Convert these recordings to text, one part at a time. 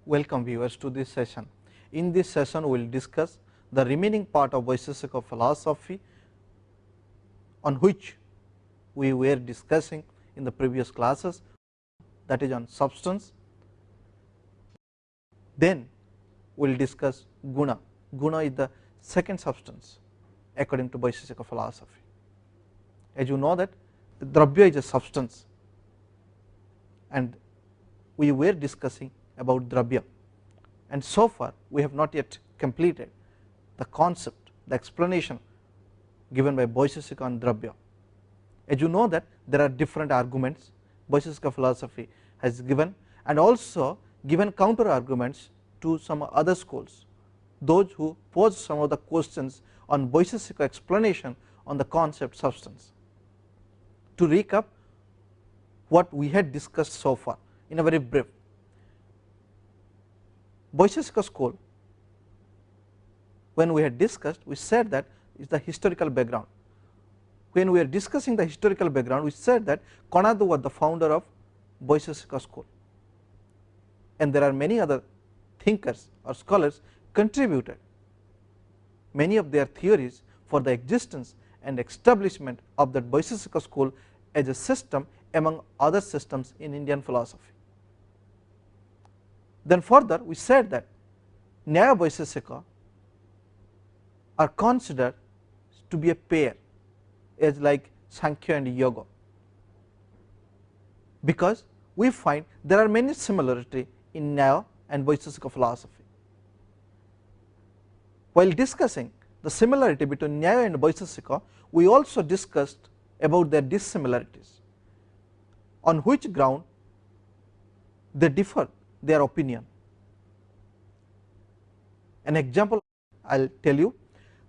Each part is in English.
Welcome viewers to this session. In this session we will discuss the remaining part of Vaisesika philosophy on which we were discussing in the previous classes, that is on substance. Then we will discuss Guna. Guna is the second substance according to Vaisesika philosophy. As you know that Dravya is a substance and we were discussing about Dravya, and so far we have not yet completed the concept, the explanation given by Vaisesika on Dravya. As you know that there are different arguments Vaisesika philosophy has given, and also given counter arguments to some other schools, those who pose some of the questions on Vaisesika explanation on the concept substance. To recap what we had discussed so far in a very brief, Vaisesika school, when we had discussed, we said that is the historical background. When we are discussing the historical background, we said that Konadu was the founder of Vaisesika school, and there are many other thinkers or scholars contributed many of their theories for the existence and establishment of that Vaisesika school as a system among other systems in Indian philosophy. Then further we said that Nyaya Vaisesika are considered to be a pair, as like Sankhya and Yoga, because we find there are many similarities in Nyaya and Vaisesika philosophy. While discussing the similarity between Nyaya and Vaisesika, we also discussed about their dissimilarities, on which ground they differ their opinion. An example I will tell you,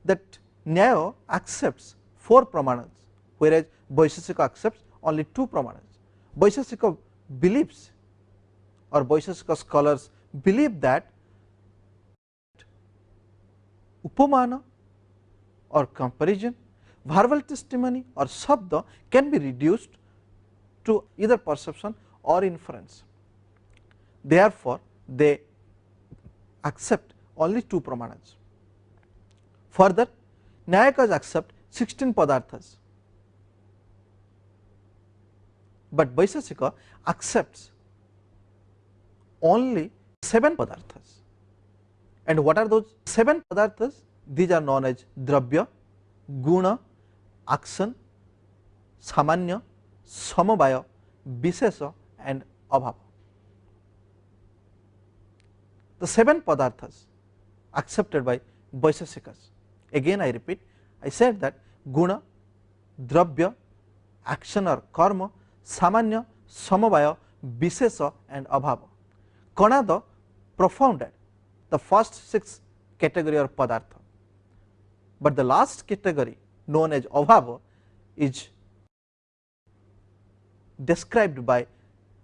that Nyaya accepts 4 pramanas, whereas Vaisesika accepts only 2 pramanas. Vaisesika believes, or Vaisesika scholars believe, that upamana or comparison, verbal testimony or shabda can be reduced to either perception or inference. Therefore, they accept only 2 pramanas. Further, Nyayakas accept 16 padarthas, but Vaisesika accepts only 7 padarthas. And what are those 7 padarthas? These are known as Dravya, Guna, Action, Samanya, Samavaya, Vishesha and Abhava. The 7 padarthas accepted by Vaisesikas. Again I repeat, I said that Guna, Dravya, Action or Karma, Samanya, Samavaya, Vishesha and Abhava. Konadu propounded the first 6 category or padartha, but the last category known as Abhava is described by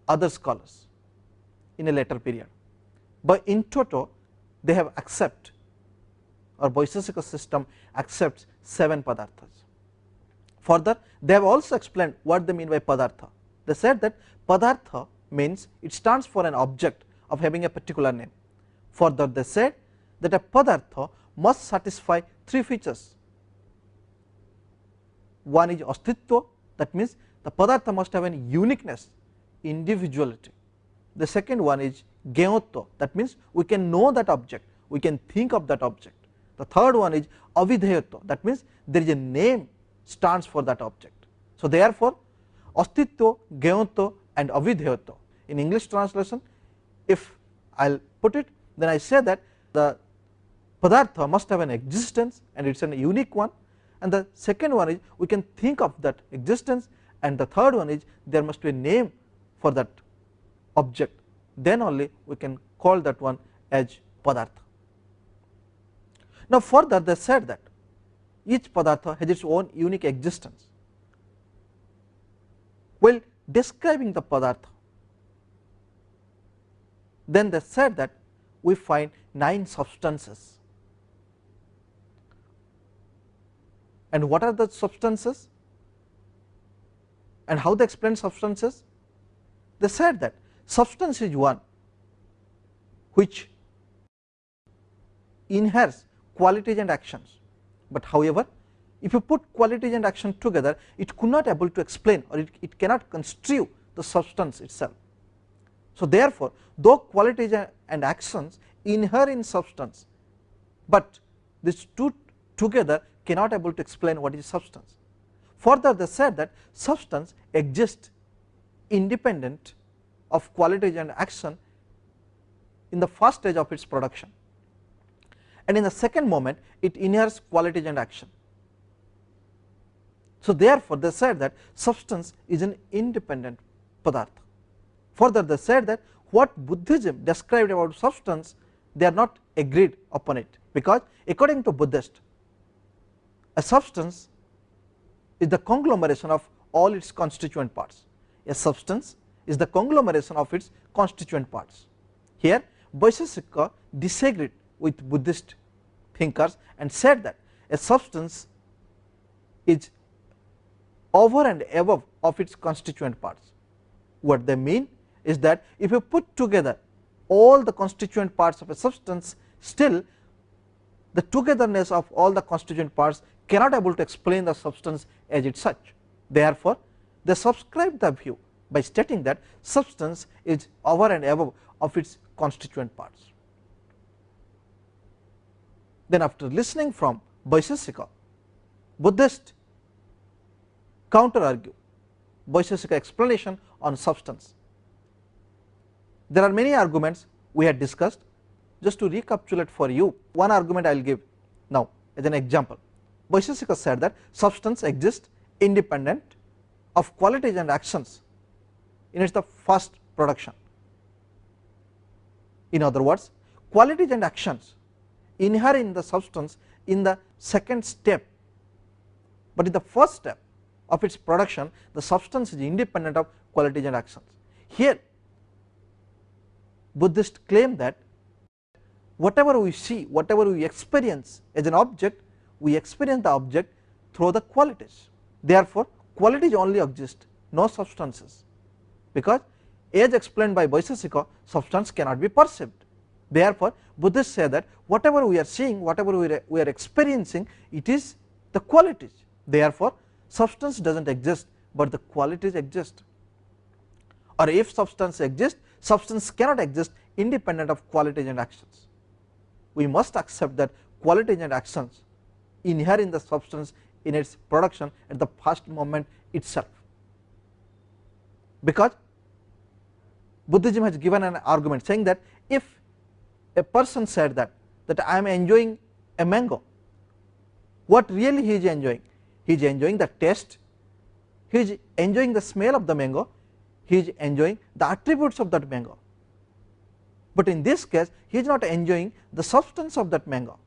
other scholars in a later period. But in toto they have accept, or Vaisesika system accepts 7 padarthas. Further, they have also explained what they mean by padartha. They said that padartha means it stands for an object of having a particular name. Further, they said that a padartha must satisfy 3 features. One is astitva, that means the padartha must have an uniqueness, individuality. The second one is jnatva, that means we can know that object, we can think of that object. The third one is avidheyatva, that means there is a name stands for that object. So therefore, astitva, jnatva and avidheyatva. In English translation, if I will put it, then I say that the padartha must have an existence and it is a unique one, and the second one is we can think of that existence, and the third one is there must be a name for that object, then only we can call that one as padartha. Now further they said that each padartha has its own unique existence. While describing the padartha, then they said that we find 9 substances. And what are the substances and how they explain substances? They said that substance is one which inheres qualities and actions, but however, if you put qualities and action together, it could not able to explain, or it cannot construe the substance itself. So therefore, though qualities and actions inhere in substance, but these two together cannot able to explain what is substance. Further, they said that substance exists independent of qualities and action in the first stage of its production, and in the second moment it inheres qualities and action. So therefore, they said that substance is an independent padartha. Further, they said that what Buddhism described about substance, they are not agreed upon it, because according to Buddhist, a substance is the conglomeration of all its constituent parts. A substance is the conglomeration of its constituent parts. Here Vaisheshika disagreed with Buddhist thinkers and said that a substance is over and above of its constituent parts. What they mean is that if you put together all the constituent parts of a substance, still the togetherness of all the constituent parts cannot able to explain the substance as its such. Therefore, they subscribe the view by stating that substance is over and above of its constituent parts. Then after listening from Vaisesika, Buddhist counter argue Vaisheshika explanation on substance. There are many arguments we had discussed. Just to recapitulate for you, one argument I will give now as an example. Vaisheshika said that substance exists independent of qualities and actions in its the first production. In other words, qualities and actions inhere in the substance in the second step, but in the first step of its production, the substance is independent of qualities and actions. Here Buddhists claim that whatever we see, whatever we experience as an object, we experience the object through the qualities. Therefore, qualities only exist, no substances, because as explained by Vaisesika, substance cannot be perceived. Therefore, Buddhists say that whatever we are seeing, whatever we are experiencing, it is the qualities. Therefore, substance does not exist, but the qualities exist. Or if substance exists, substance cannot exist independent of qualities and actions. We must accept that qualities and actions inhere in the substance in its production at the first moment itself, because Buddhism has given an argument saying that if a person said that I am enjoying a mango, what really he is enjoying? He is enjoying the taste, he is enjoying the smell of the mango, he is enjoying the attributes of that mango, but in this case he is not enjoying the substance of that mango.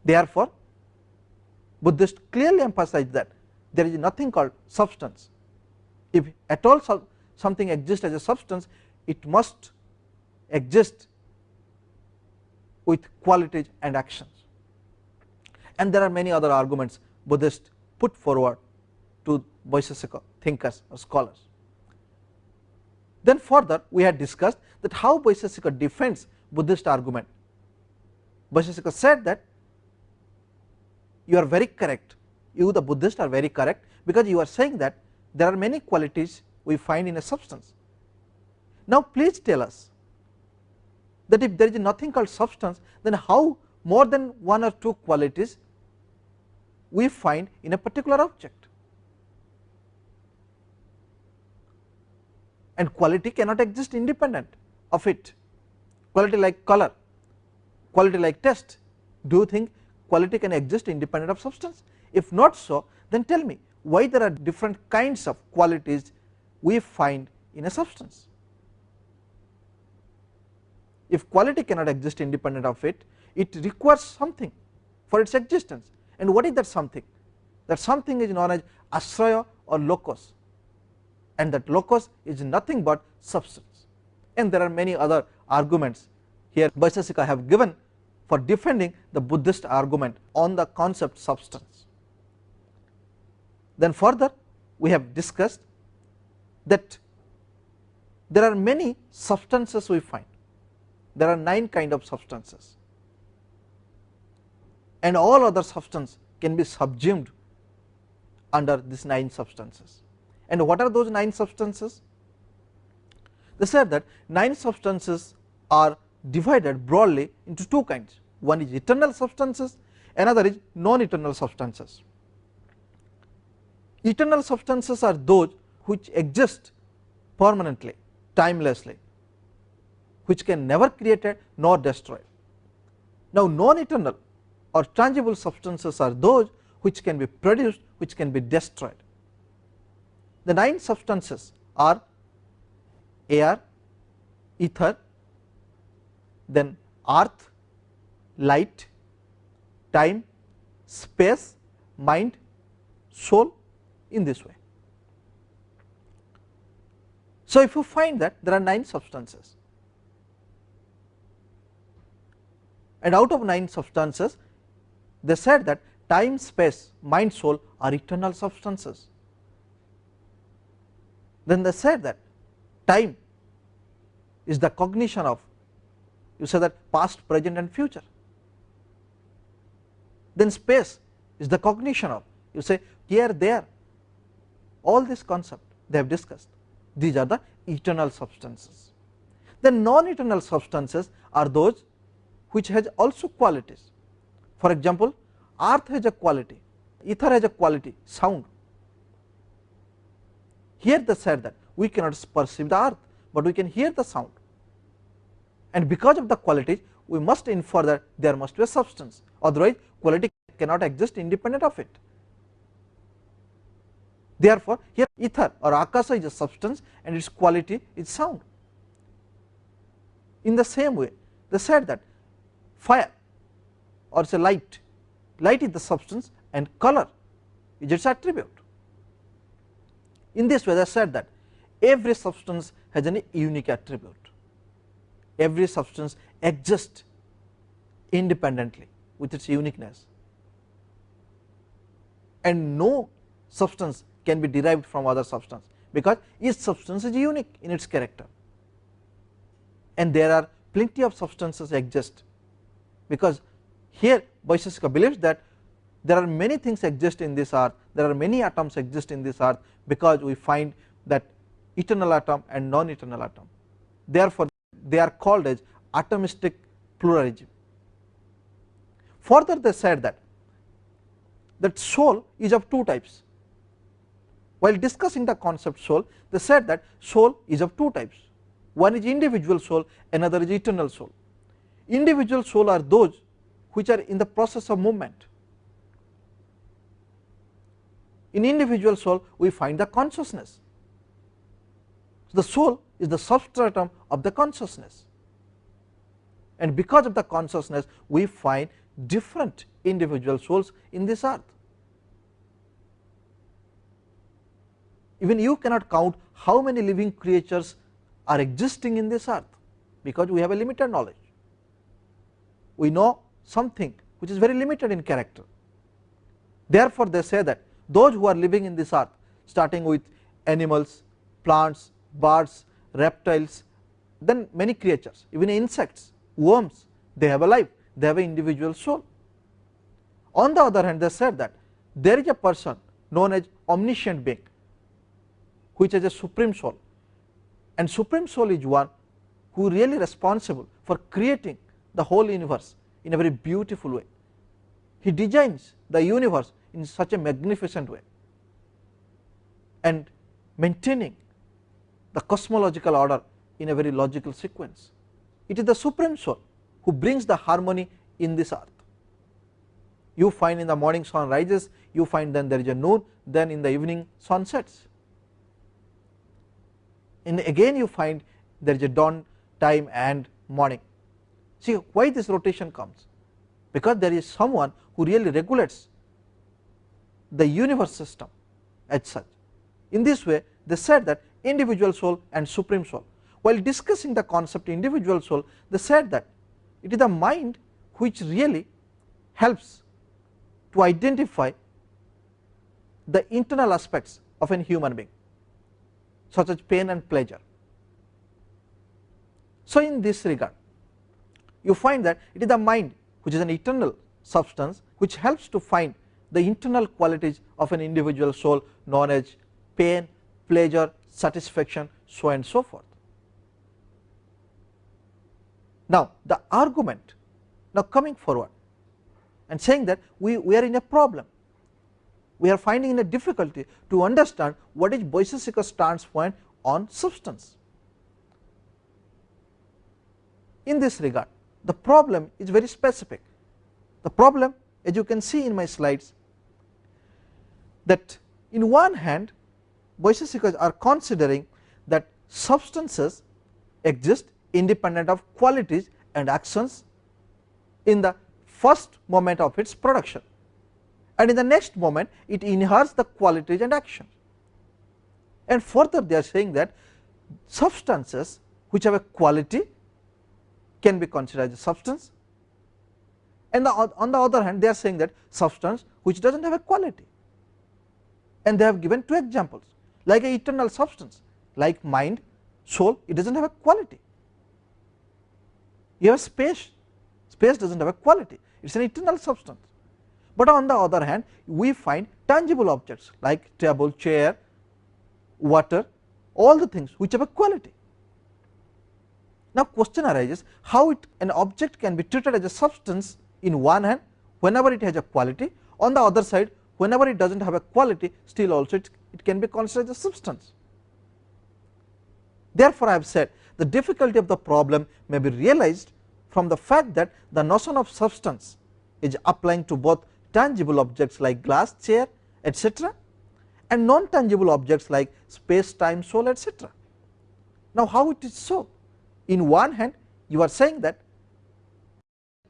Therefore, Buddhists clearly emphasize that there is nothing called substance. If at all something exists as a substance, it must exist with qualities and actions. And there are many other arguments Buddhists put forward to Vaisesika thinkers or scholars. Then further we had discussed that how Vaisesika defends Buddhist argument. Vaisesika said that you are very correct, you the Buddhists are very correct, because you are saying that there are many qualities we find in a substance. Now please tell us that if there is nothing called substance, then how more than one or two qualities we find in a particular object? And quality cannot exist independent of it. Quality like color, quality like taste, do you think quality can exist independent of substance? If not so, then tell me why there are different kinds of qualities we find in a substance. If quality cannot exist independent of it, it requires something for its existence. And what is that something? That something is known as ashraya or locus, and that locus is nothing but substance. And there are many other arguments here Vaisesika have given for defending the Buddhist argument on the concept substance. Then further we have discussed that there are many substances we find. there are 9 kind of substances, and all other substances can be subsumed under these 9 substances. And what are those 9 substances? They said that 9 substances are divided broadly into 2 kinds. One is eternal substances, another is non-eternal substances. Eternal substances are those which exist permanently, timelessly, which can never be created nor destroyed. Now, non-eternal or tangible substances are those which can be produced, which can be destroyed. The 9 substances are air, ether, then earth, light, time, space, mind, soul, in this way. So, if you find that there are 9 substances, and out of 9 substances, they said that time, space, mind, soul are eternal substances. Then they said that time is the cognition of, you say that past, present and future. Then space is the cognition of, you say here, there, all this concept they have discussed. These are the eternal substances. The non-eternal substances are those which has also qualities. For example, earth has a quality, ether has a quality, sound. Here they said that we cannot perceive the earth, but we can hear the sound, and because of the qualities we must infer that there must be a substance, otherwise quality cannot exist independent of it. Therefore, here ether or akasha is a substance and its quality is sound. In the same way, they said that fire or say light, light is the substance and color is its attribute. In this way, they said that every substance has a unique attribute. Every substance exists independently with its uniqueness, and no substance can be derived from other substance, because each substance is unique in its character, and there are plenty of substances exist, because here Vaisheshika believes that there are many things exist in this earth, there are many atoms exist in this earth, because we find that eternal atom and non-eternal atom. Therefore, they are called as atomistic pluralism. Further, they said that soul is of 2 types. While discussing the concept soul, they said that soul is of 2 types. One is individual soul, another is eternal soul. Individual soul are those which are in the process of movement. In individual soul, we find the consciousness. The soul is the substratum of the consciousness, and because of the consciousness, we find different individual souls in this earth. Even you cannot count how many living creatures are existing in this earth, because we have a limited knowledge. We know something which is very limited in character. Therefore, they say that those who are living in this earth, starting with animals, plants, birds, reptiles, then many creatures, even insects, worms, they have a life, they have an individual soul. On the other hand, they said that there is a person known as omniscient being, which has a supreme soul, and supreme soul is one who really responsible for creating the whole universe in a very beautiful way. He designs the universe in such a magnificent way, and maintaining the cosmological order in a very logical sequence. It is the supreme soul who brings the harmony in this earth. You find in the morning sun rises, you find then there is a noon, then in the evening sun sets, and again you find there is a dawn time and morning. See why this rotation comes? Because there is someone who really regulates the universe system as such. In this way, they said that individual soul and supreme soul. While discussing the concept individual soul, they said that it is the mind which really helps to identify the internal aspects of a human being, such as pain and pleasure. So, in this regard, you find that it is the mind which is an eternal substance which helps to find the internal qualities of an individual soul known as pain, pleasure, satisfaction, so on and so forth. Now, the argument, now coming forward and saying that we are in a problem, we are finding a difficulty to understand what is Vaisesika's standpoint on substance. In this regard, the problem is very specific. The problem, as you can see in my slides, that in one hand Vaisesikas are considering that substances exist independent of qualities and actions in the first moment of its production, and in the next moment it inherits the qualities and actions. And further they are saying that substances which have a quality can be considered as a substance, and on the other hand they are saying that substance which does not have a quality, and they have given two examples, like a eternal substance like mind, soul, it does not have a quality. You have space, space does not have a quality, it is an eternal substance. But on the other hand we find tangible objects like table, chair, water, all the things which have a quality. Now question arises, how an object can be treated as a substance in one hand whenever it has a quality, on the other side whenever it does not have a quality still also it can be considered as a substance. Therefore I have said the difficulty of the problem may be realized from the fact that the notion of substance is applying to both tangible objects like glass, chair, etc., and non-tangible objects like space, time, soul, etc. Now how it is so? In one hand you are saying that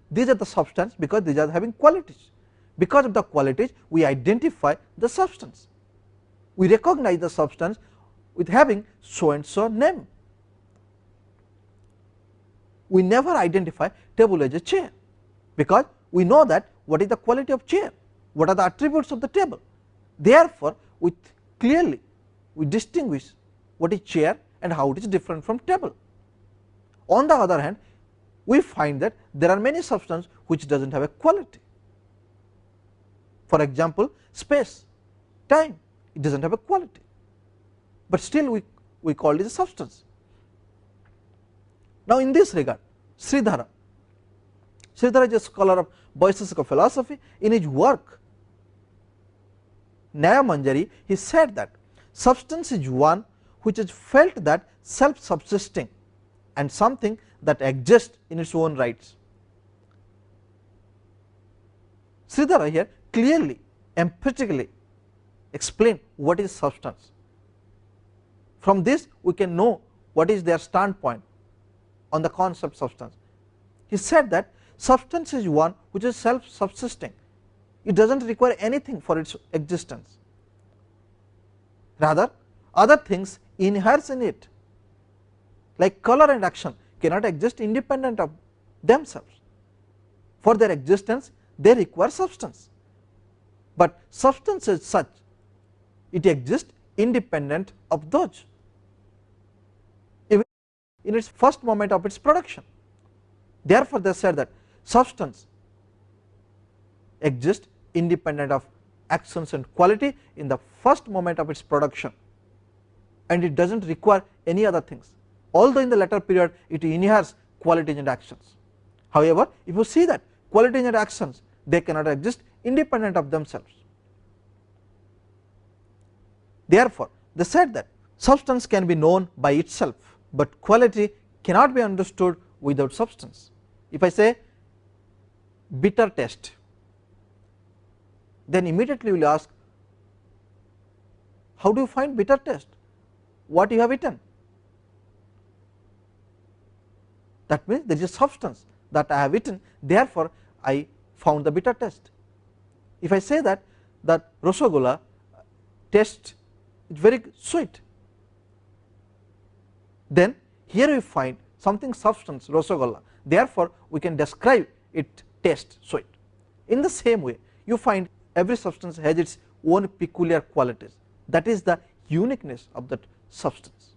these are the substance because these are having qualities, because of the qualities we identify the substance, we recognize the substance with having so and so name. We never identify table as a chair because we know that what is the quality of chair, what are the attributes of the table. Therefore we clearly we distinguish what is chair and how it is different from table. On the other hand we find that there are many substances which does not have a quality. For example, space, time, it does not have a quality, but still we call it a substance. Now in this regard Sridhara is a scholar of Vaisesika philosophy. In his work Nyamanjari he said that substance is one which is felt that self-subsisting and something that exists in its own rights. Sridhara here clearly emphatically explain what is substance. From this we can know what is their standpoint on the concept of substance. He said that substance is one which is self-subsisting, it does not require anything for its existence, rather other things inheres in it, like color and action cannot exist independent of themselves. For their existence they require substance, but substance as such it exists independent of those even in its first moment of its production. Therefore they said that substance exists independent of actions and quality in the first moment of its production, and it does not require any other things, although in the later period it inherits qualities and actions. However, if you see that qualities and actions they cannot exist independent of themselves. Therefore they said that substance can be known by itself, but quality cannot be understood without substance. If I say bitter taste, then immediately you will ask, how do you find bitter taste? What you have eaten? That means there is a substance that I have eaten, therefore I found the bitter taste. If I say that Rasgulla taste is very sweet, then here we find something substance, Rasgulla, therefore we can describe it taste sweet. In the same way you find every substance has its own peculiar qualities, that is the uniqueness of that substance.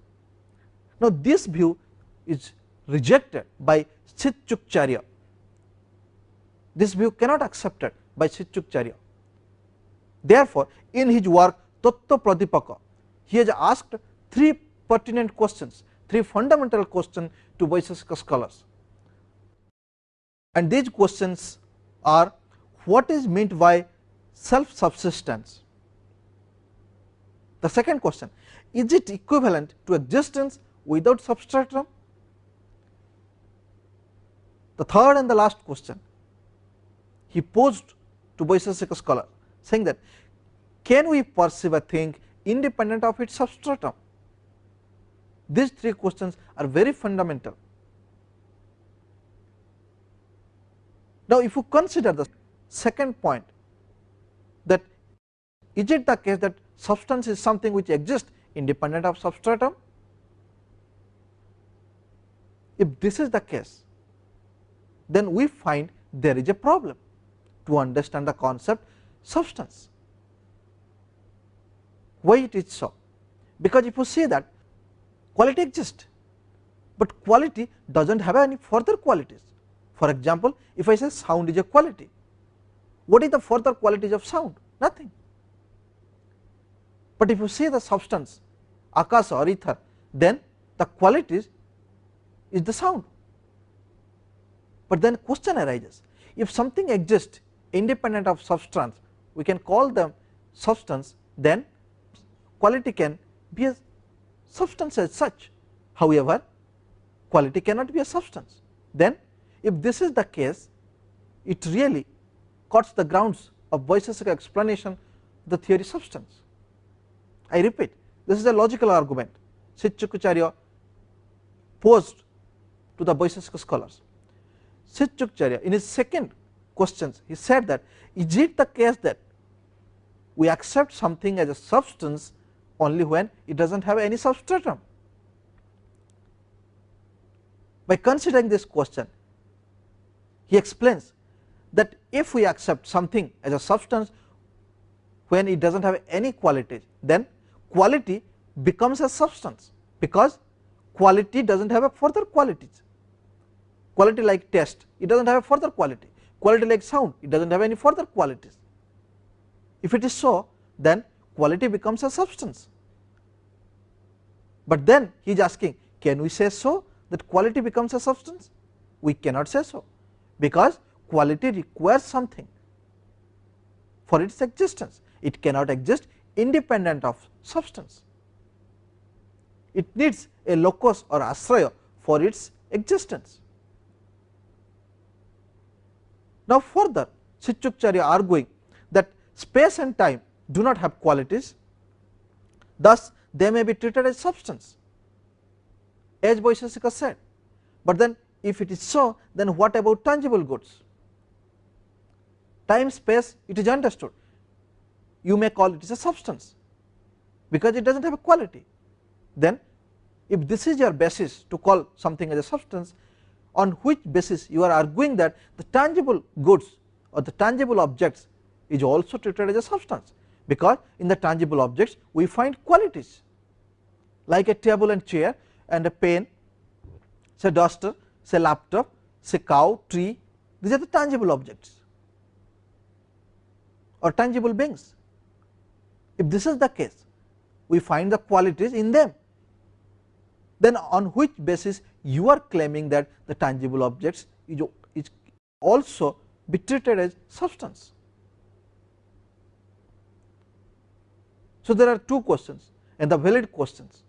Now this view is rejected by Chichukcharya. This view cannot accepted by Chichukcharya. Therefore, in his work Tattva Pradipaka, he has asked 3 pertinent questions, 3 fundamental questions to Vaisesika scholars, and these questions are: what is meant by self-subsistence? The second question, is it equivalent to existence without substratum? The third and the last question he posed to Vaisesika scholar, saying that, can we perceive a thing independent of its substratum? These 3 questions are very fundamental. Now, if you consider the second point, that is it the case that substance is something which exists independent of substratum? If this is the case, then we find there is a problem to understand the concept substance. Why it is so? Because if you see that quality exists, but quality does not have any further qualities. For example, if I say sound is a quality, what is the further qualities of sound? Nothing. But if you see the substance, akasa or ether, then the qualities is the sound. But then question arises, if something exists independent of substance, we can call them substance, then quality can be a substance as such. However, quality cannot be a substance. Then if this is the case, it really cuts the grounds of Vaisesika explanation of the theory substance. I repeat, this is a logical argument Chichukcharya posed to the Vaisesika scholars. Chichukcharya, in his second questions, he said that, is it the case that we accept something as a substance only when it does not have any substratum? By considering this question, he explains that if we accept something as a substance when it does not have any qualities, then quality becomes a substance, because quality does not have a further qualities. Quality like taste, it does not have a further quality. Quality like sound, it does not have any further qualities. If it is so, then quality becomes a substance. But then he is asking, can we say so that quality becomes a substance? We cannot say so, because quality requires something for its existence. It cannot exist independent of substance. It needs a locus or asraya for its existence. Now, further Chichukcharya arguing that space and time do not have qualities, thus they may be treated as substance, as Vaisheshika said. But then if it is so, then what about tangible goods? Time, space, it is understood, you may call it as a substance, because it does not have a quality. Then if this is your basis to call something as a substance, on which basis you are arguing that the tangible goods or the tangible objects is also treated as a substance? Because in the tangible objects we find qualities, like a table and chair and a pen, say duster, say laptop, say cow, tree, these are the tangible objects or tangible beings. If this is the case, we find the qualities in them, then on which basis you are claiming that the tangible objects is also be treated as substance? So there are 2 questions and the valid questions.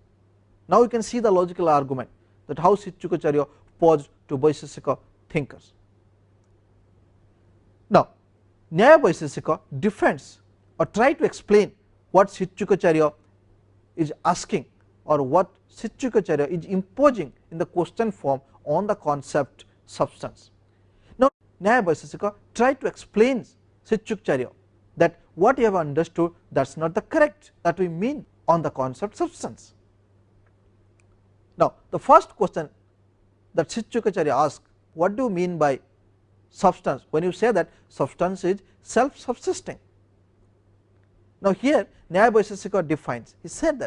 Now we can see the logical argument that how Chichukcharya posed to Vaisesika thinkers. Now Nyaya Vaisesika defends or try to explain what Chichukcharya is asking or what Chichukcharya is imposing in the question form on the concept substance. Now Nyaya Vaisesika try to explain Chichukcharya that what you have understood, that is not the correct that we mean on the concept substance. Now the first question that Chichukcharya asked, what do you mean by substance when you say that substance is self-subsisting? Now here Nyaya Vaisesika defines, he said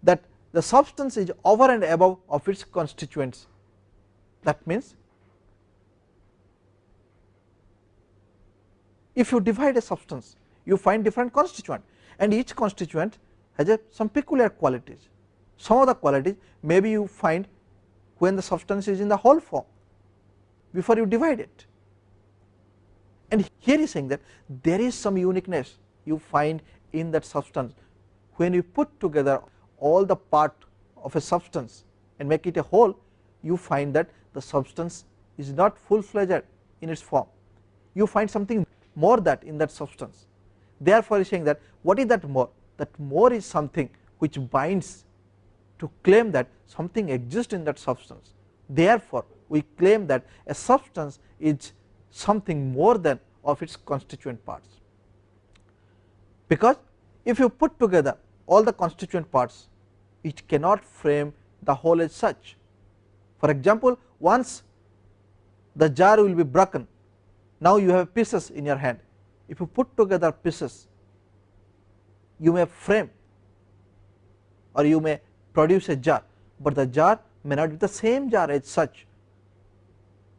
that the substance is over and above of its constituents. That means, if you divide a substance, you find different constituent, and each constituent has some peculiar qualities. Some of the qualities maybe you find when the substance is in the whole form before you divide it. And here he is saying that there is some uniqueness you find in that substance. When you put together all the part of a substance and make it a whole, you find that the substance is not full-fledged in its form. You find something more that in that substance. Therefore, he is saying that what is that more? That more is something which binds to claim that something exists in that substance. Therefore, we claim that a substance is something more than of its constituent parts. Because if you put together all the constituent parts, it cannot frame the whole as such. For example, once the jar will be broken, now you have pieces in your hand. If you put together pieces, you may frame or you may produce a jar, but the jar may not be the same jar as such,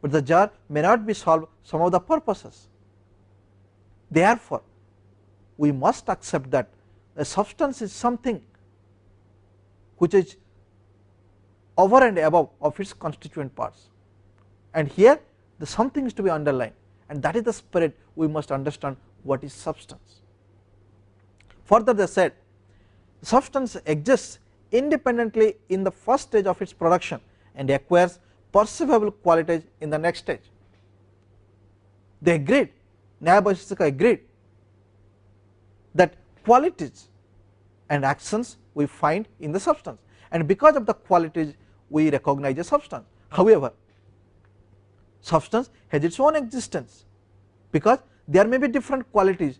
but the jar may not be solved some of the purposes. Therefore, we must accept that a substance is something which is over and above of its constituent parts, and here the something is to be underlined, and that is the spirit we must understand what is substance. Further, they said substance exists independently in the first stage of its production and acquires perceivable qualities in the next stage. They agreed, Vaisesika agreed, that qualities and actions we find in the substance, and because of the qualities we recognize a substance. However, substance has its own existence, because there may be different qualities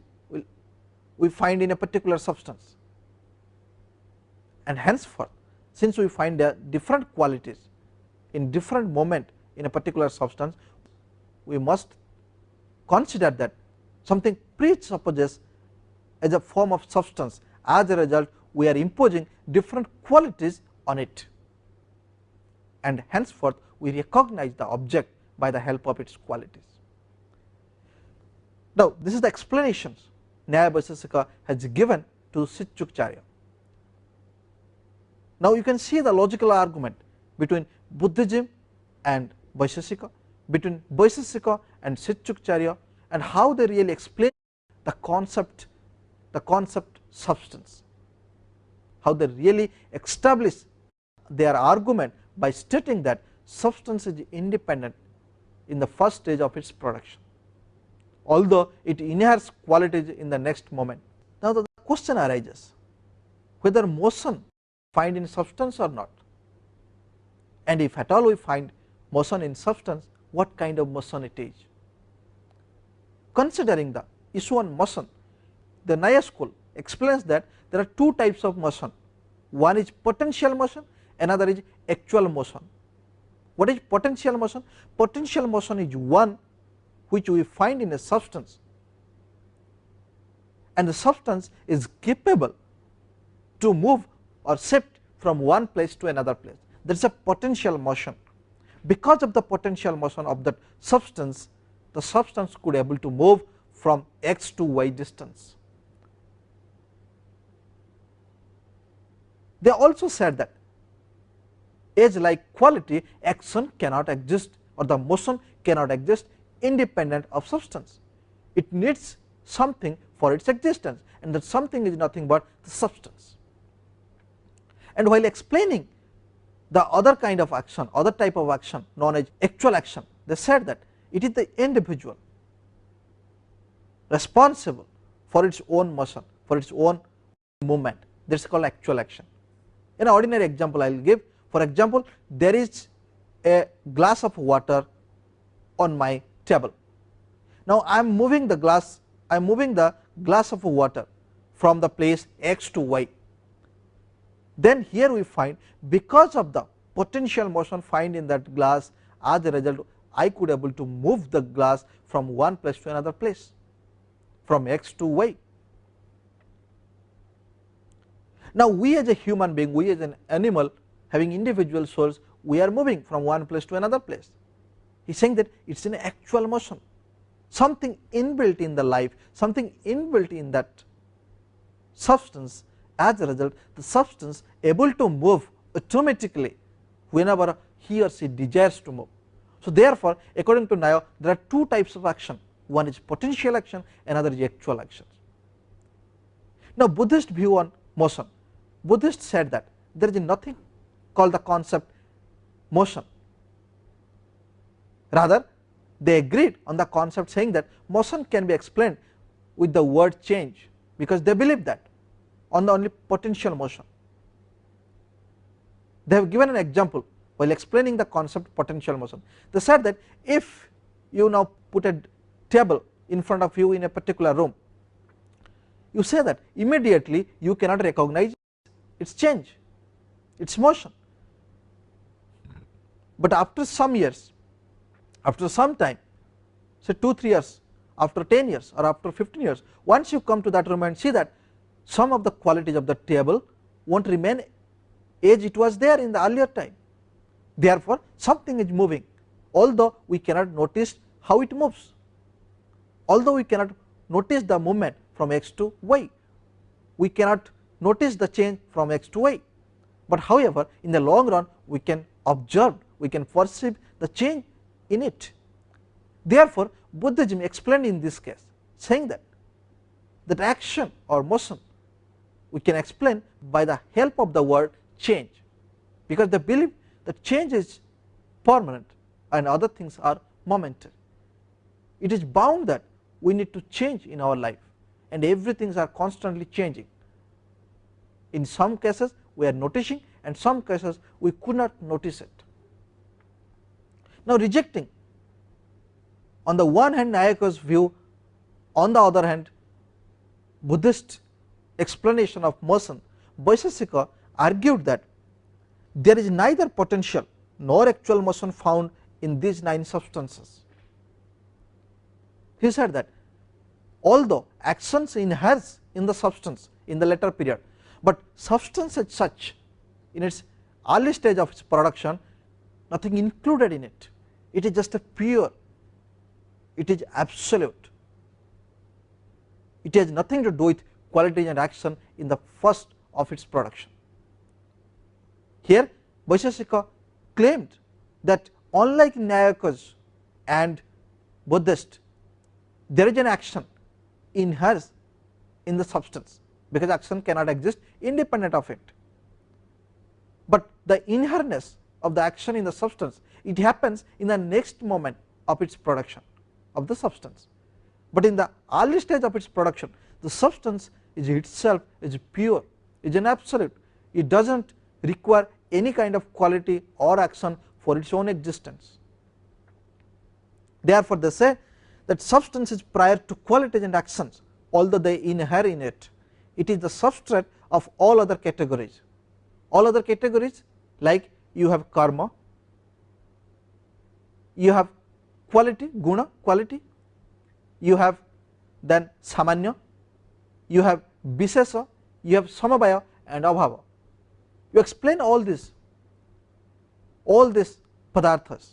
we find in a particular substance, and henceforth, since we find the different qualities in different moment in a particular substance, we must consider that something presupposes as a form of substance. As a result, we are imposing different qualities on it, and henceforth we recognize the object by the help of its qualities. Now, this is the explanations Vaisesika has given to Shichukcharya. Now, you can see the logical argument between Buddhism and Vaisheshika, between Vaisesika and Shichukcharya, and how they really explain the concept substance, how they really establish their argument by stating that substance is independent in the first stage of its production, although it inherits qualities in the next moment. Now, the question arises whether motion find in substance or not, and if at all we find motion in substance, what kind of motion it is. Considering the issue on motion, the Naya school explains that there are two types of motion. One is potential motion, another is actual motion. What is potential motion? Potential motion is one which we find in a substance, and the substance is capable to move or shift from one place to another place. That is a potential motion. Because of the potential motion of that substance, the substance could able to move from x to y distance. They also said that as like quality, action cannot exist, or the motion cannot exist independent of substance. It needs something for its existence, and that something is nothing but the substance. And while explaining the other kind of action, other type of action known as actual action, they said that it is the individual responsible for its own motion, for its own movement. That is called actual action. An ordinary example I will give. For example, there is a glass of water on my table. Now, I am moving the glass of water from the place x to y. Then here we find, because of the potential motion find in that glass, as a result I could able to move the glass from one place to another place, from x to y. Now, we as a human being, we as an animal having individual souls, we are moving from one place to another place. He is saying that it is an actual motion, something inbuilt in the life, something inbuilt in that substance. As a result, the substance able to move automatically whenever he or she desires to move. So, therefore, according to Naya, there are two types of action, one is potential action, another is actual action. Now, Buddhist view on motion, Buddhist said that there is nothing called the concept motion, rather they agreed on the concept saying that motion can be explained with the word change, because they believe that on the only potential motion. They have given an example while explaining the concept potential motion. They said that if you now put a table in front of you in a particular room, you say that immediately you cannot recognize its change, its motion. But after some years, after some time, say 2-3 years, after 10 years or after 15 years, once you come to that room and see that some of the qualities of the table won't remain as it was there in the earlier time. Therefore, something is moving, although we cannot notice how it moves, although we cannot notice the movement from x to y, we cannot notice the change from x to y, but however in the long run we can observe, we can perceive the change in it. Therefore, Buddhism explained in this case saying that action or motion we can explain by the help of the word change, because they believe that change is permanent and other things are momentary. It is bound that we need to change in our life, and everything are constantly changing. In some cases we are noticing, and some cases we could not notice it. Now, rejecting on the one hand Nayaka's view, on the other hand Buddhist explanation of motion, Vaisesika argued that there is neither potential nor actual motion found in these 9 substances. He said that although actions inheres in the substance in the later period, but substance as such in its early stage of its production, nothing included in it, it is just a pure, it is absolute, it has nothing to do with quality and action in the first of its production. Here Vaisheshika claimed that unlike Nayaka's and Buddhist, there is an action inherent in the substance, because action cannot exist independent of it. But the inherentness of the action in the substance, it happens in the next moment of its production of the substance. But in the early stage of its production, the substance is itself is pure, is an absolute, it does not require any kind of quality or action for its own existence. Therefore, they say that substance is prior to qualities and actions, although they inhere in it. It is the substrate of all other categories. All other categories, like you have karma, you have quality, guna, quality, you have then samanya, you have vishesha, you have samabhaya and abhava. You explain all these padarthas.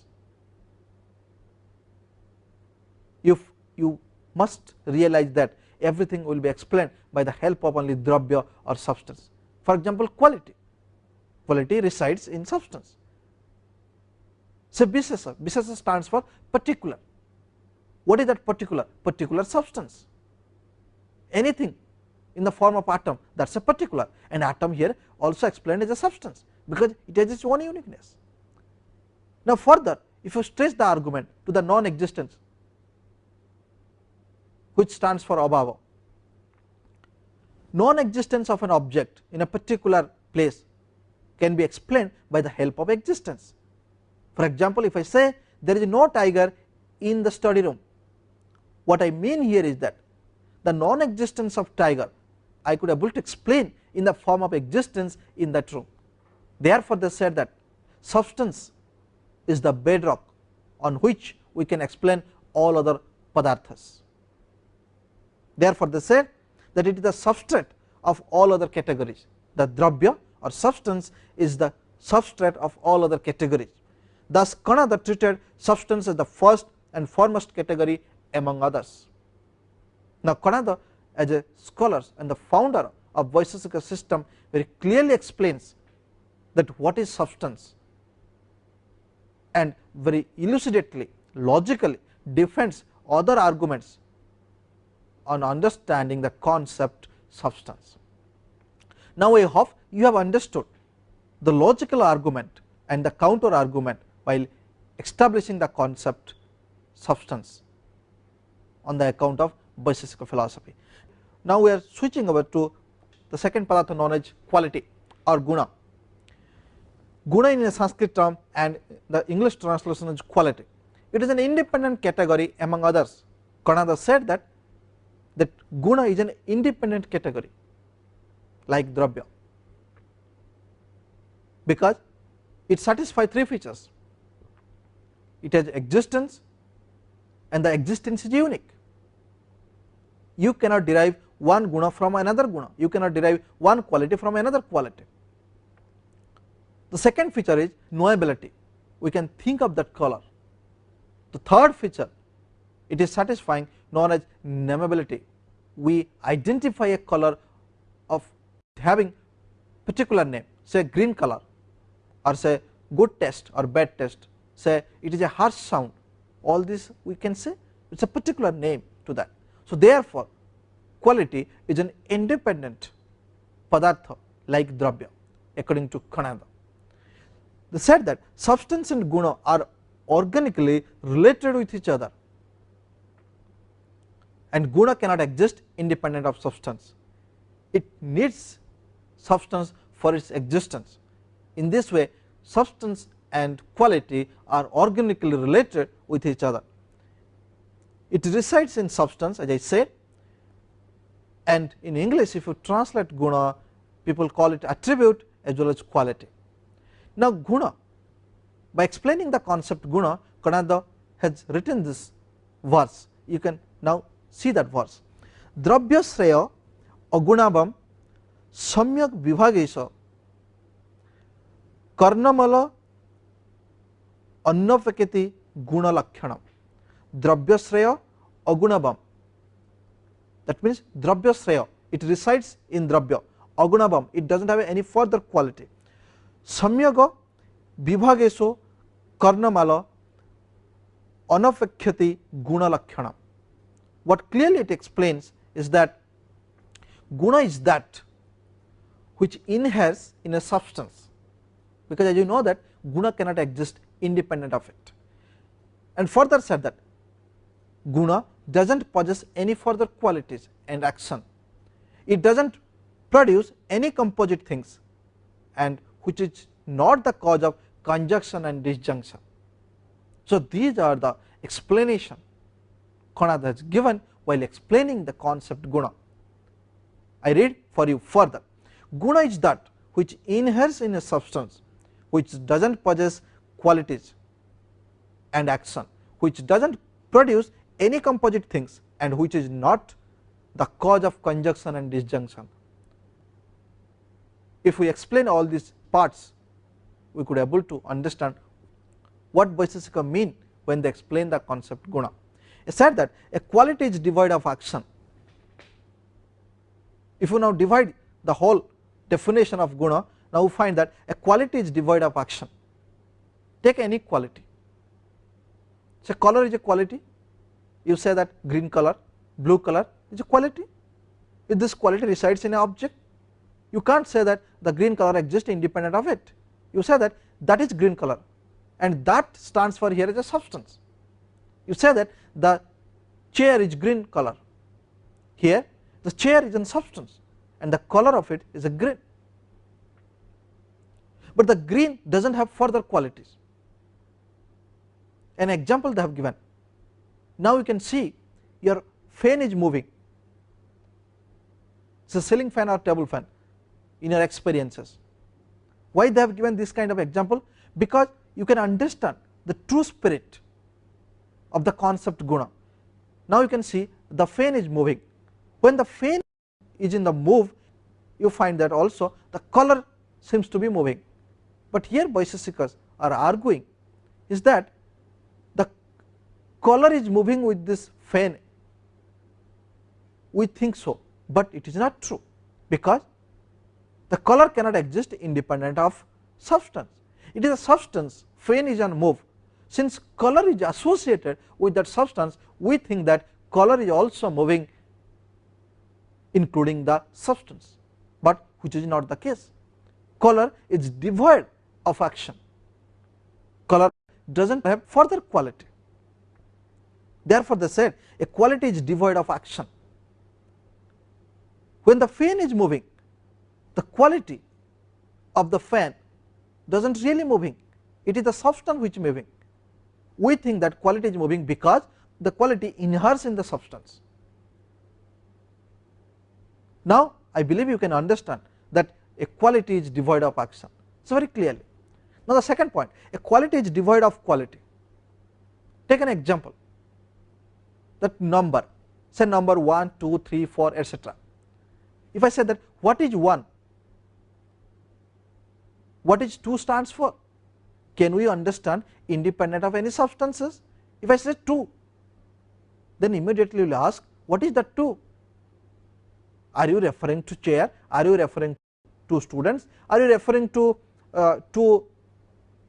You must realize that everything will be explained by the help of only dravya or substance. For example, quality, quality resides in substance. So vishesha, vishesha stands for particular. What is that particular? Particular substance. Anything in the form of atom, that is a particular, and atom here also explained as a substance, because it has its own uniqueness. Now further, if you stretch the argument to the non-existence, which stands for abhava, non-existence of an object in a particular place can be explained by the help of existence. For example, if I say there is no tiger in the study room, what I mean here is that the non-existence of tiger I could able to explain in the form of existence in that room. Therefore, they said that substance is the bedrock on which we can explain all other padarthas. Therefore, they said that it is the substrate of all other categories. The dravya or substance is the substrate of all other categories. Thus, Kanada treated substance as the first and foremost category among others. Now, Kanada, as a scholar and the founder of Vaisesika system, very clearly explains that what is substance, and very elucidately, logically defends other arguments on understanding the concept substance. Now, I hope you have understood the logical argument and the counter argument while establishing the concept substance on the account of Vaisesika philosophy. Now, we are switching over to the second padartha known as quality or Guna. Guna in a Sanskrit term and the English translation is quality. It is an independent category among others. Kanada said that Guna is an independent category like dravya, because it satisfies three features. It has existence, and the existence is unique. You cannot derive one Guna from another Guna, you cannot derive one quality from another quality. The second feature is knowability, we can think of that color. The third feature, it is satisfying, known as nameability. We identify a color of having particular name, say green color, or say good taste or bad taste, say it is a harsh sound, all this we can say it is a particular name to that. So, therefore, quality is an independent padartha like dravya according to Kanada. They said that substance and Guna are organically related with each other, and Guna cannot exist independent of substance. It needs substance for its existence. In this way, substance and quality are organically related with each other. It resides in substance, as I said, and in English if you translate Guna, people call it attribute as well as quality. Now, Guna, by explaining the concept Guna, Kanada has written this verse. You can now see that verse. Dravya sreya agunabam samyak vibhagesha karnamala annapaketi guna lakshanam. Dravya sreya agunabam, that means dravya sreya, it resides in dravya, agunabam, it does not have any further quality. Samyaga vibhagesho karnamala anapakhyati guna lakshanam. What clearly it explains is that Guna is that which inheres in a substance, because as you know that Guna cannot exist independent of it, and further said that Guna does not possess any further qualities and action, it does not produce any composite things, and which is not the cause of conjunction and disjunction. So, these are the explanation Kanada has given while explaining the concept Guna. I read for you further. Guna is that which inheres in a substance, which does not possess qualities and action, which does not produce any composite things, and which is not the cause of conjunction and disjunction. If we explain all these parts, we could able to understand what Vaisesika mean when they explain the concept Guna. It said that a quality is devoid of action. If you now divide the whole definition of Guna, now we find that a quality is devoid of action. Take any quality. So, color is a quality. You say that green color, blue color is a quality. If this quality resides in an object, you can't say that the green color exists independent of it. You say that that is green color, and that stands for here as a substance. You say that the chair is green color, here the chair is in substance and the color of it is a green, but the green does not have further qualities. An example they have given. Now you can see your fan is moving, it is a ceiling fan or table fan in your experiences. Why they have given this kind of example? Because you can understand the true spirit of the concept Guna. Now you can see the fan is moving. When the fan is in the move, you find that also the color seems to be moving. But here Vaisheshikas are arguing is that the color is moving with this fan, we think so, but it is not true, because the color cannot exist independent of substance. It is a substance, fan is on move. Since color is associated with that substance, we think that color is also moving including the substance, but which is not the case. Color is devoid of action. Color does not have further quality. Therefore, they said a quality is devoid of action. When the fan is moving, the quality of the fan does not really moving, it is the substance which is moving. We think that quality is moving because the quality inheres in the substance. Now, I believe you can understand that a quality is devoid of action, so very clearly. Now, the second point, a quality is devoid of quality. Take an example, that number, say number 1, 2, 3, 4, etc. If I say that what is 1, what is 2 stands for, can we understand independent of any substances? If I say 2, then immediately you will ask what is the 2? Are you referring to chair? Are you referring to students? Are you referring to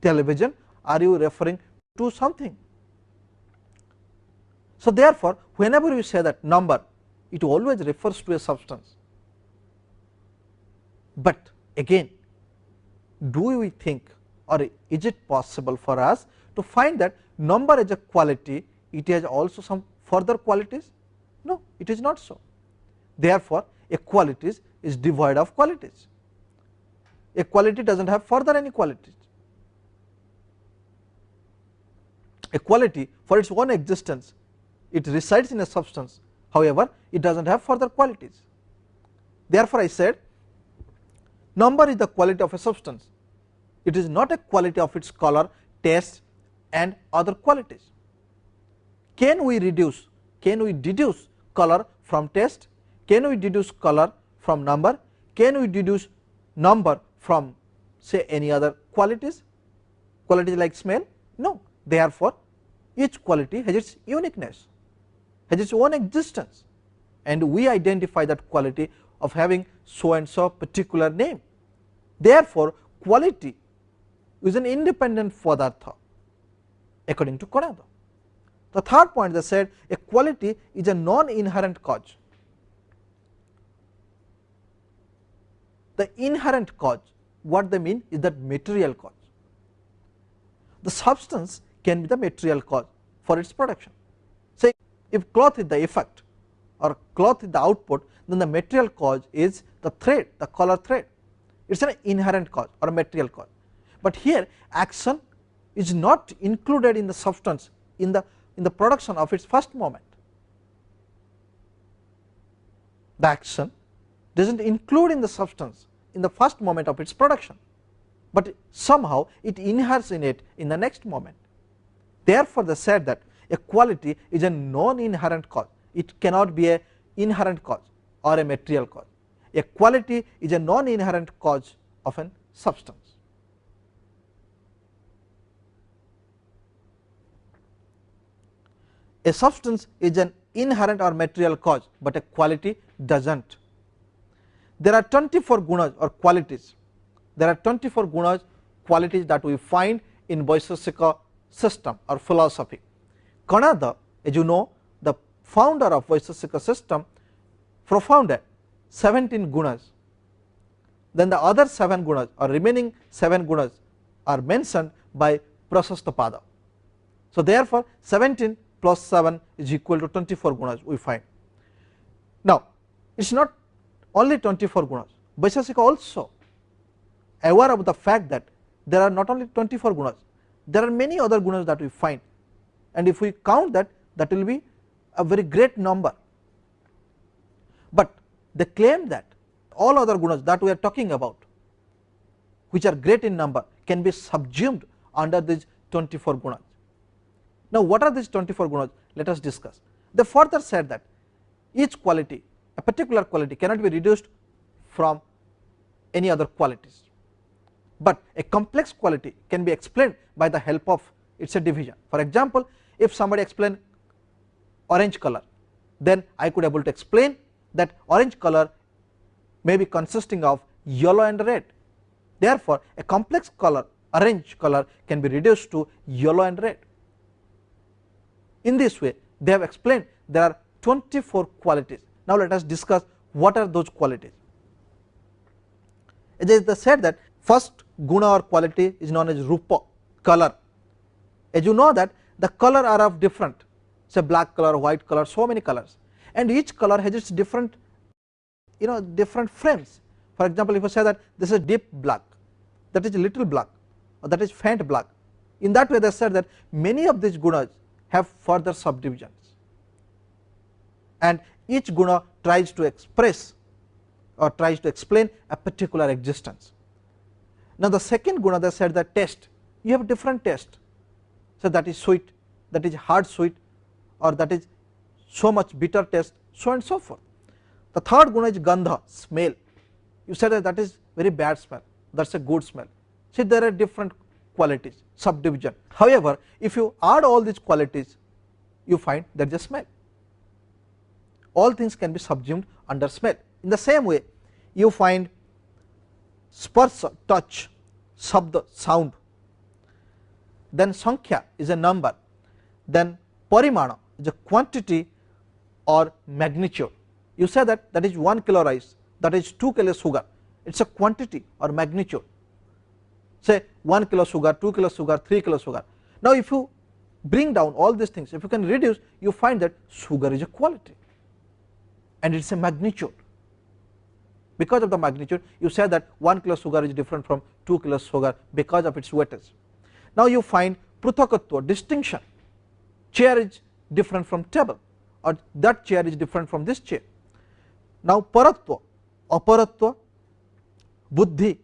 television? Are you referring to something? So, therefore, whenever you say that number, it always refers to a substance. But again, do we think, or is it possible for us to find that number as a quality, it has also some further qualities? No, it is not so. Therefore, a quality is devoid of qualities. A quality does not have further any qualities. A quality, for its own existence, it resides in a substance, however, it does not have further qualities. Therefore, I said number is the quality of a substance, it is not a quality of its color, taste and other qualities. Can we deduce color from taste? Can we deduce color from number? Can we deduce number from say any other qualities like smell? No. Therefore, each quality has its uniqueness, has its own existence, and we identify that quality of having so and so particular name. Therefore, quality is an independent padartha according to Guna. The third point, they said a quality is a non-inherent cause. The inherent cause, what they mean is that material cause. The substance can be the material cause for its production. Say if cloth is the effect or cloth is the output, then the material cause is the thread, the color thread. It is an inherent cause or a material cause. But here action is not included in the substance in the production of its first moment. The action does not include in the substance in the first moment of its production, but somehow it inheres in it in the next moment. Therefore, they said that a quality is a non-inherent cause. It cannot be an inherent cause or a material cause. A quality is a non-inherent cause of an substance. A substance is an inherent or material cause, but a quality does not. There are 24 gunas or qualities. There are 24 gunas, qualities that we find in Vaisesika system or philosophy. Guna, as you know, the founder of Vaisesika system, propounded 17 gunas. Then the other 7 gunas or remaining 7 gunas are mentioned by Prashastapada. So, therefore, 17 plus 7 is equal to 24 gunas we find. Now, it is not only 24 gunas, Vaisheshika also aware of the fact that there are not only 24 gunas, there are many other gunas that we find, and if we count that, that will be a very great number. But they claim that all other gunas that we are talking about, which are great in number, can be subsumed under these 24 gunas. Now, what are these 24 gunas? Let us discuss. They further said that each quality, a particular quality, cannot be reduced from any other qualities, but a complex quality can be explained by the help of its a division. For example, if somebody explain orange color, then I could able to explain that orange color may be consisting of yellow and red. Therefore, a complex color, orange color, can be reduced to yellow and red. In this way, they have explained there are 24 qualities. Now let us discuss what are those qualities. They said that first guna or quality is known as rupa, color. As you know that the color are of different, say black color, white color, so many colors, and each color has its different, different frames. For example, if you say that this is deep black, that is little black, or that is faint black, in that way they said that many of these gunas have further subdivisions, and each guna tries to express or tries to explain a particular existence. Now the second guna, they said that taste, you have different taste, so that is sweet, that is hard sweet, or that is so much bitter taste, so and so forth. The third guna is gandha, smell, you said that that is very bad smell, that is a good smell. See, there are different qualities, subdivision. However, if you add all these qualities, you find there is a smell. All things can be subsumed under smell. In the same way, you find sparsha, touch, shabda, sound, then sankhya is a number, then parimana is a quantity or magnitude. You say that that is 1 kilo rice, that is 2 kilo sugar, it is a quantity or magnitude. Say 1 kilo sugar, 2 kilo sugar, 3 kilo sugar. Now if you bring down all these things, if you can reduce, you find that sugar is a quality and it is a magnitude. Because of the magnitude, you say that 1 kilo sugar is different from 2 kilo sugar because of its weightage. Now you find pruthakatva, distinction, chair is different from table, or that chair is different from this chair. Now paratva, aparatva, buddhi,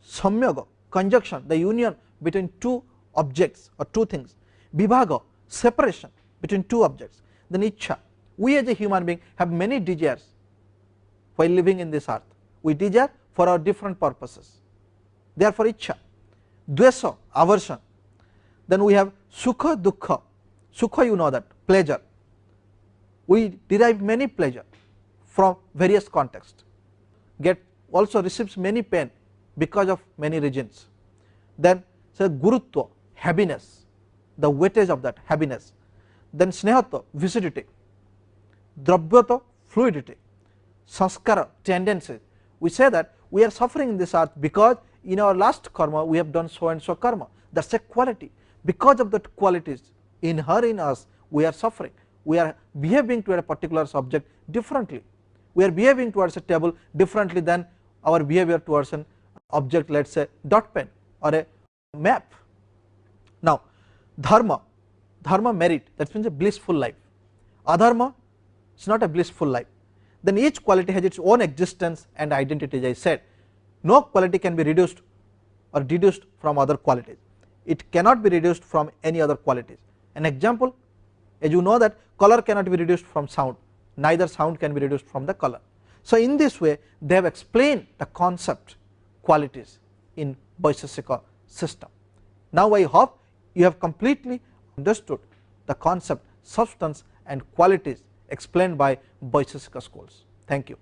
samyaga, conjunction, the union between two objects or two things, vibhaga, separation between two objects, then ichha. We as a human being have many desires while living in this earth. We desire for our different purposes, therefore ichha. Dvesa, aversion, then we have sukha, dukkha. Sukha, you know that, pleasure, we derive many pleasure from various contexts, also receives many pain because of many reasons. Then say gurutva, heaviness, the weightage of that heaviness. Then snehatva, viscidity, dravyata, fluidity, sanskara, tendency. We say that we are suffering in this earth because in our last karma we have done so and so karma, that is a quality. Because of that qualities inherent in us, we are suffering, we are behaving toward a particular subject differently, we are behaving towards a table differently than our behavior towards an object, let us say dot pen or a map. Now dharma, dharma merit, that means a blissful life, adharma is not a blissful life. Then each quality has its own existence and identity, as I said. No quality can be reduced or deduced from other qualities, it cannot be reduced from any other qualities. An example, as you know that color cannot be reduced from sound, neither sound can be reduced from the color. So in this way they have explained the concept qualities in Vaisesika system. Now I hope you have completely understood the concept, substance and qualities explained by Vaisesika schools. Thank you.